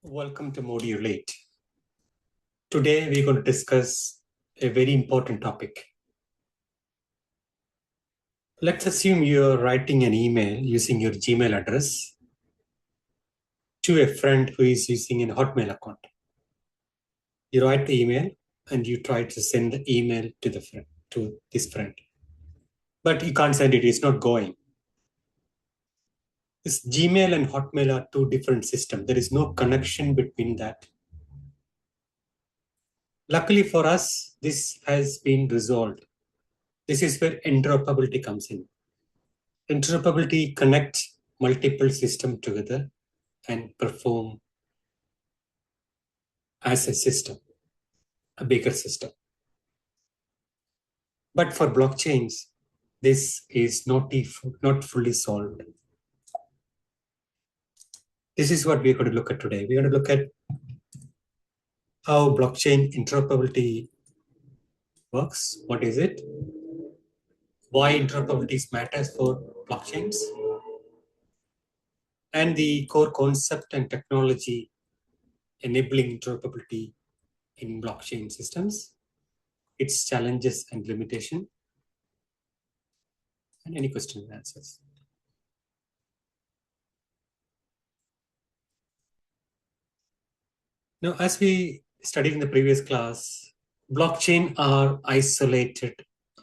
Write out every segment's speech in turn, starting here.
Welcome to Module 8. Today we're going to discuss a very important topic. Let's assume you're writing an email using your Gmail address to a friend who is using a Hotmail account. You write the email and you try to send the email to this friend. But you can't send it, it's not going. This Gmail and Hotmail are two different systems. There is no connection between that. Luckily for us, this has been resolved. This is where interoperability comes in. Interoperability connects multiple systems together and perform as a system, a bigger system. But for blockchains, this is not fully solved. This is what we're going to look at today. We're going to look at how blockchain interoperability works. What is it? Why interoperability matters for blockchains? And the core concept and technology enabling interoperability in blockchain systems, its challenges and limitation, and any questions and answers. Now, as we studied in the previous class, blockchain are isolated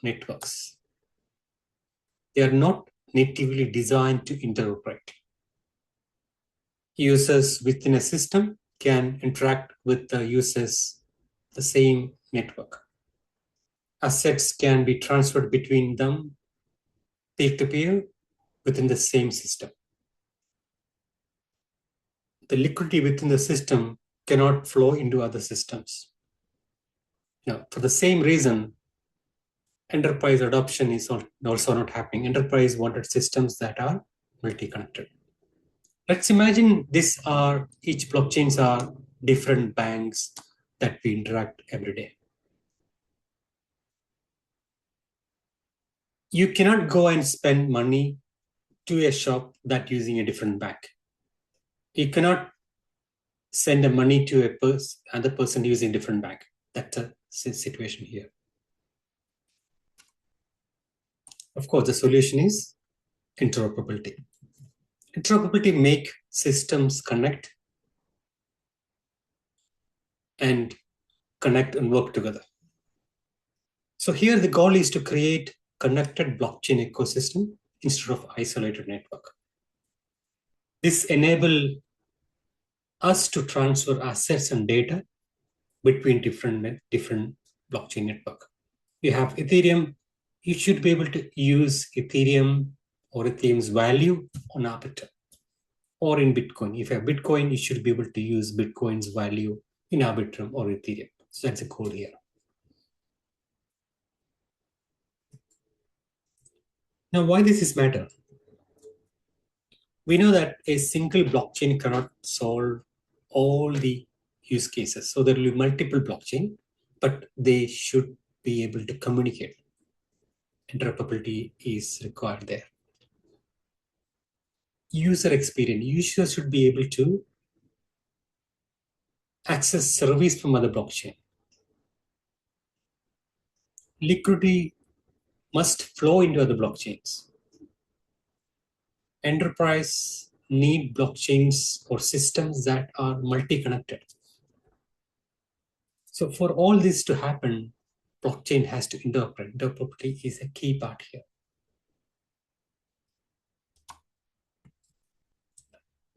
networks. They are not natively designed to interoperate. Users within a system can interact with the users the same network. Assets can be transferred between them peer-to-peer within the same system. The liquidity within the system cannot flow into other systems. Now, for the same reason, enterprise adoption is also not happening. Enterprise wanted systems that are multi-connected. Let's imagine each blockchains are different banks that we interact every day. You cannot go and spend money to a shop that using a different bank. You cannot send the money to another person using a different bank. That's a situation here. Of course, the solution is interoperability. Interoperability makes systems connect and work together. So here the goal is to create connected blockchain ecosystem instead of isolated network. This enables us to transfer assets and data between different blockchain network. You have Ethereum, you should be able to use Ethereum or Ethereum's value on Arbiter or in Bitcoin. If you have Bitcoin, you should be able to use Bitcoin's value in Arbitrum or Ethereum. So that's a goal here. Now, why this is matter? We know that a single blockchain cannot solve all the use cases. So there will be multiple blockchain, but they should be able to communicate. Interoperability is required there. User experience. Users should be able to access service from other blockchain. Liquidity must flow into other blockchains. Enterprise need blockchains or systems that are multi-connected. So for all this to happen, blockchain has to interoperate. Interoperability is a key part here.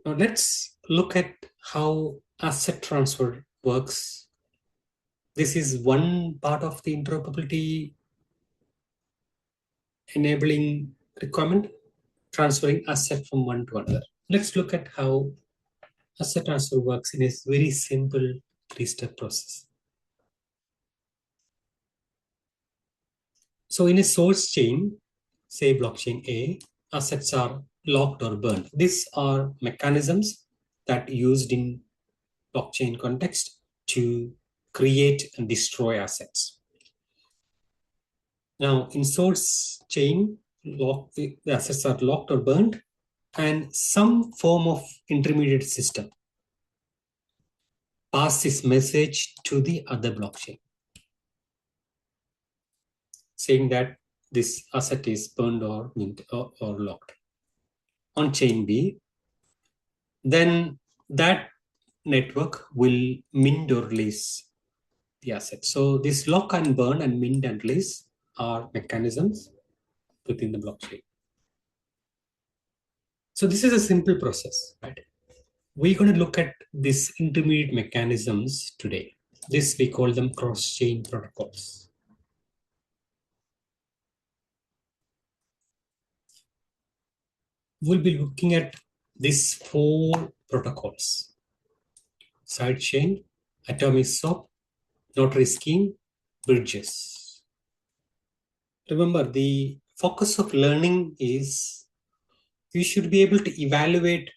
Now let's look at how asset transfer works. This is one part of the interoperability enabling requirement, transferring asset from one to another. Let's look at how asset transfer works in a very simple three-step process. So in a source chain, say blockchain A, assets are locked or burned. These are mechanisms that are used in blockchain context to create and destroy assets. Now, in source chain, the assets are locked or burned, and some form of intermediate system pass this message to the other blockchain, saying that this asset is burned or mint or locked. On chain B, then that network will mint or release the asset. So this lock and burn and mint and release are mechanisms within the blockchain. So this is a simple process, right? We're going to look at these intermediate mechanisms today. This we call them cross-chain protocols. We'll be looking at these 4 protocols: sidechain, atomic swap, notary scheme, bridges. Remember, the focus of learning is you should be able to evaluate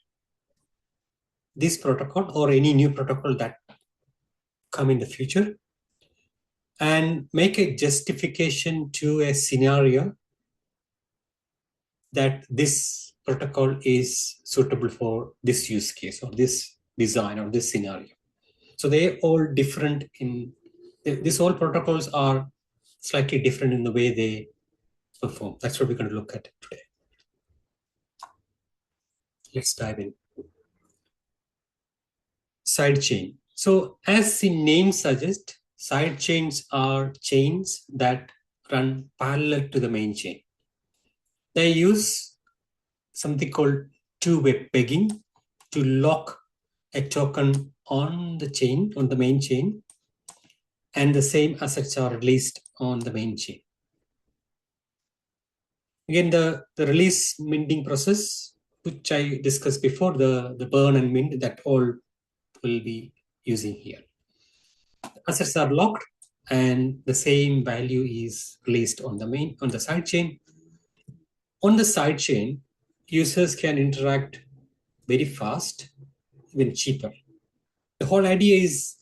this protocol or any new protocol that come in the future and make a justification to a scenario that this protocol is suitable for this use case or this design or this scenario. So they all different in, these all protocols are slightly different in the way they perform. That's what we're going to look at today. Let's dive in. Sidechain. So as the name suggests, side chains are chains that run parallel to the main chain. They use something called two-way pegging to lock a token on the chain, on the main chain, and the same assets are released on the main chain. Again, the release minting process, which I discussed before, the burn and mint, that all will be using here. Assets are locked and the same value is released on the side chain. On the side chain, users can interact very fast, even cheaper. The whole idea is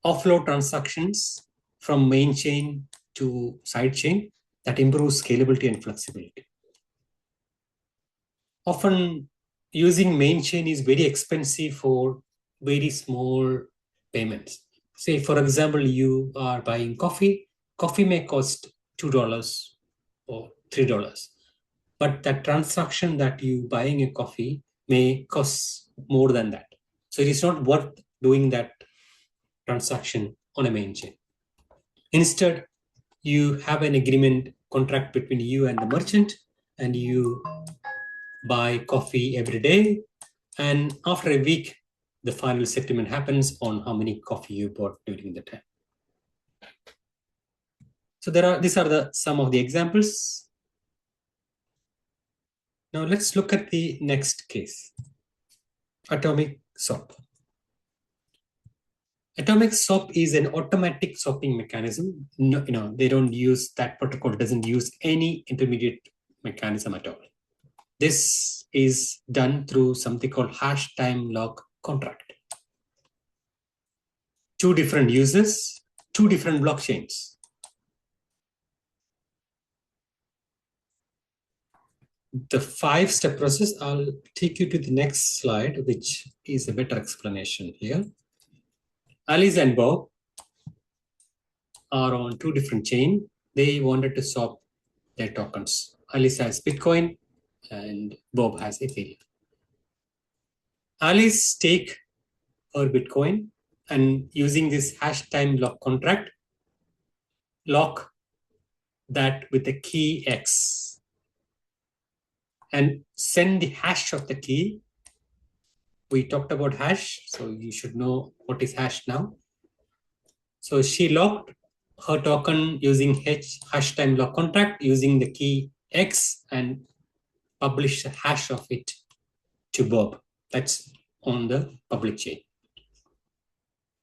offload transactions from main chain to side chain that improves scalability and flexibility. Often using main chain is very expensive for very small payments. Say, for example, you are buying coffee. Coffee may cost $2 or $3. But that transaction that you buying a coffee may cost more than that. So it is not worth doing that transaction on a main chain. Instead, you have an agreement contract between you and the merchant, and you buy coffee every day. And after a week, the final settlement happens on how many coffee you bought during the time. So these are some of the examples. Now let's look at the next case, atomic swap. Atomic swap is an automatic swapping mechanism. No, they don't use, that protocol doesn't use any intermediate mechanism at all. This is done through something called hash time lock contract. 2 different users, 2 different blockchains. The 5-step process, I'll take you to the next slide, which is a better explanation here. Alice and Bob are on 2 different chains. They wanted to swap their tokens. Alice has Bitcoin and Bob has Ethereum. Alice take her Bitcoin and using this hash time lock contract, lock that with the key X and send the hash of the key. We talked about hash, so you should know what is hash now. So she locked her token using hash time lock contract using the key X and published the hash of it to Bob. That's on the public chain.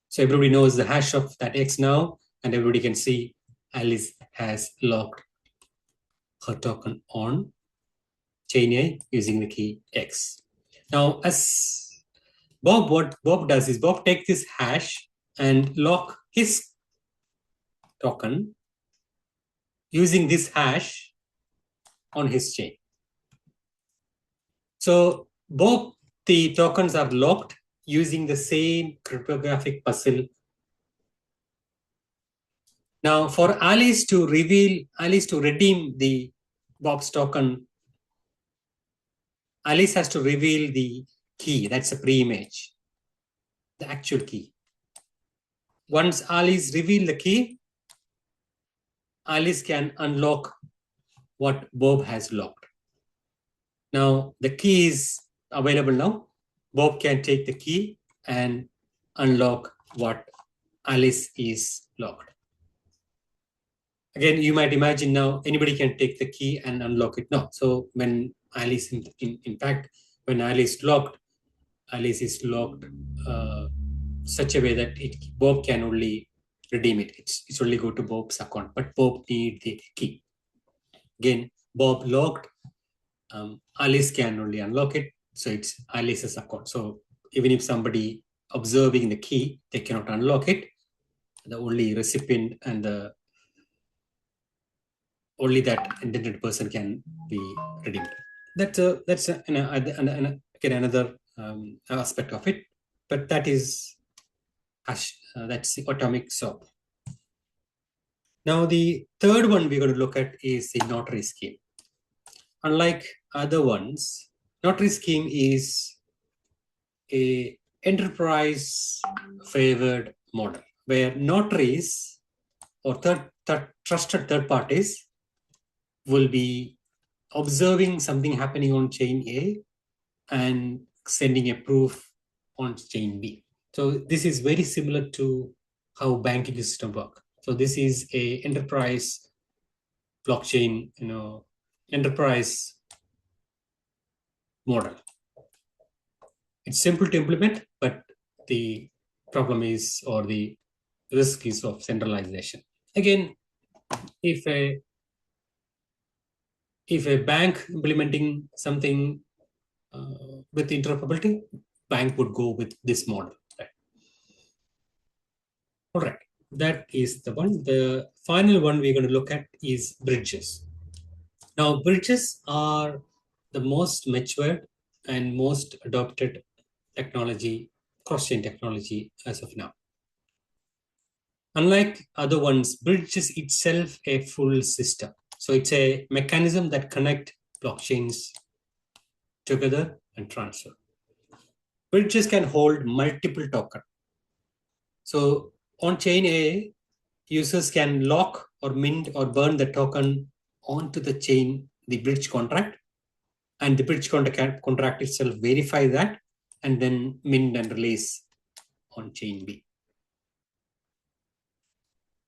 So everybody knows the hash of that X now, and everybody can see Alice has locked her token on chain A using the key X. Now, as what Bob does is Bob takes this hash and lock his token using this hash on his chain. So both the tokens are locked using the same cryptographic puzzle. Now, for Alice to redeem the Bob's token, Alice has to reveal the key. That's a pre-image, the actual key. Once Alice reveals the key, Alice can unlock what Bob has locked. Now, the key is available now. Bob can take the key and unlock what Alice is locked. Again, you might imagine now anybody can take the key and unlock it now. So when Alice, in fact, when Alice is locked such a way that Bob can only redeem it. It's only go to Bob's account, but Bob need the key. Again, Bob locked, Alice can only unlock it. So it's Alice's account. So even if somebody observing the key, they cannot unlock it. The only recipient and only that intended person can be redeemed. That's again another aspect of it, but that is that's the atomic swap. Now the third one we're going to look at is the notary scheme. Unlike other ones, notary scheme is a enterprise favored model where notaries or trusted third parties will be observing something happening on chain A and sending a proof on chain B. So this is very similar to how banking system work. So this is a enterprise blockchain, enterprise model. It's simple to implement, but the problem is, or the risk is of centralization. Again, if a bank implementing something with interoperability, bank would go with this model. Right? All right, that is the one. The final one we're going to look at is bridges. Now, bridges are the most matured and most adopted technology, cross-chain technology as of now. Unlike other ones, bridge is itself a full system. So it's a mechanism that connects blockchains together and transfer. Bridges can hold multiple tokens. So on chain A, users can lock or mint or burn the token onto the chain, the bridge contract, and the bridge contract itself verify that and then mint and release on chain B.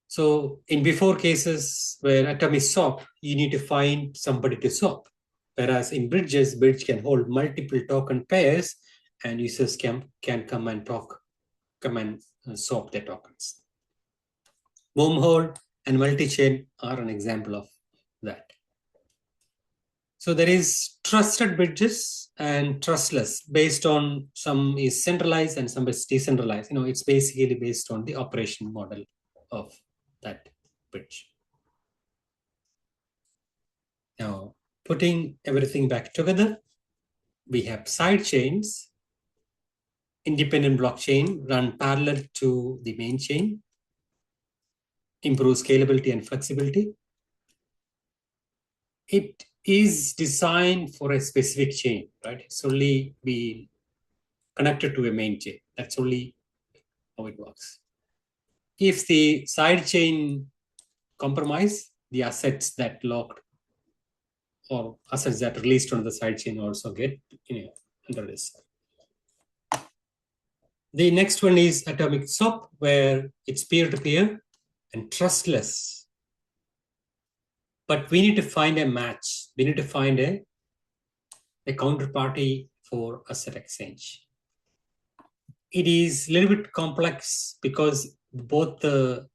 So in before cases where atomic swap, you need to find somebody to swap. Whereas in bridges, bridge can hold multiple token pairs and users can come and swap their tokens. Wormhole and multi-chain are an example of that. So there is trusted bridges and trustless based on some is centralized and some is decentralized. It's basically based on the operation model of that bridge. Now, putting everything back together, we have side chains, independent blockchain run parallel to the main chain, improve scalability and flexibility. It is designed for a specific chain, right? It's only be connected to a main chain. That's only how it works. If the side chain compromise, the assets that locked or assets that released on the side chain also get under risk. The next one is atomic swap, where it's peer-to-peer and trustless. But we need to find a match. We need to find a counterparty for asset exchange. It is a little bit complex because both the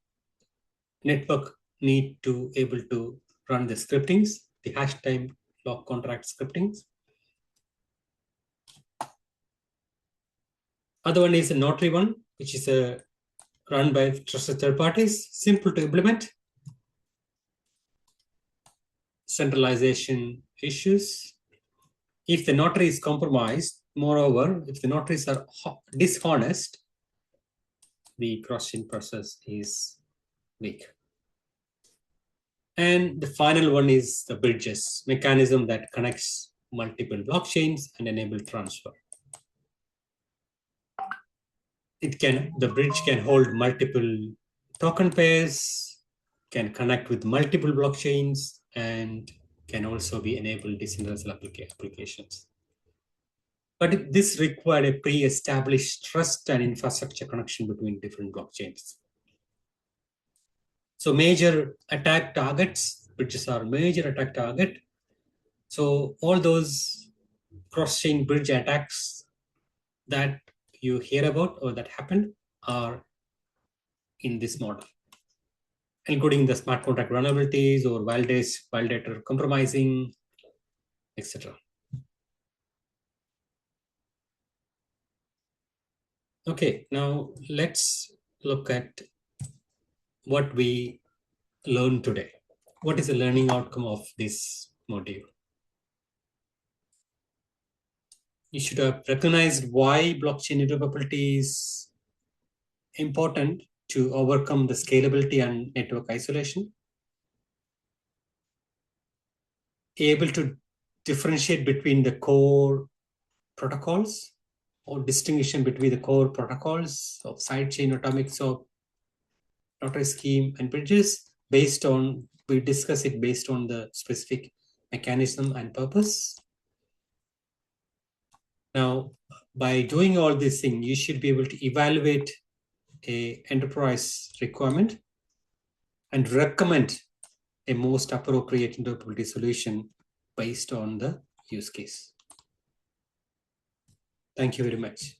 network need to able to run the scriptings, the hash time lock contract scriptings. Other one is a notary one, which is run by trusted third parties, simple to implement. Centralization issues. If the notary is compromised, Moreover, if the notaries are dishonest, the cross-chain process is weak. And the final one is the bridges, mechanism that connects multiple blockchains and enable transfer. The bridge can hold multiple token pairs, can connect with multiple blockchains, and can also be enabled decentralized applications. But this required a pre-established trust and infrastructure connection between different blockchains. So major attack targets, bridges are major attack target. So all those cross-chain bridge attacks that you hear about or that happened are in this model, including the smart contract vulnerabilities or validator compromising, etc. Okay, now let's look at what we learned today. What is the learning outcome of this module? You should have recognized why blockchain interoperability is important to overcome the scalability and network isolation. Able to differentiate between the core protocols or distinction between the core protocols of sidechain, atomic swap, notary scheme, and bridges based on, we discuss it based on the specific mechanism and purpose. Now, by doing all these things, you should be able to evaluate a enterprise requirement and recommend a most appropriate interoperability solution based on the use case. Thank you very much.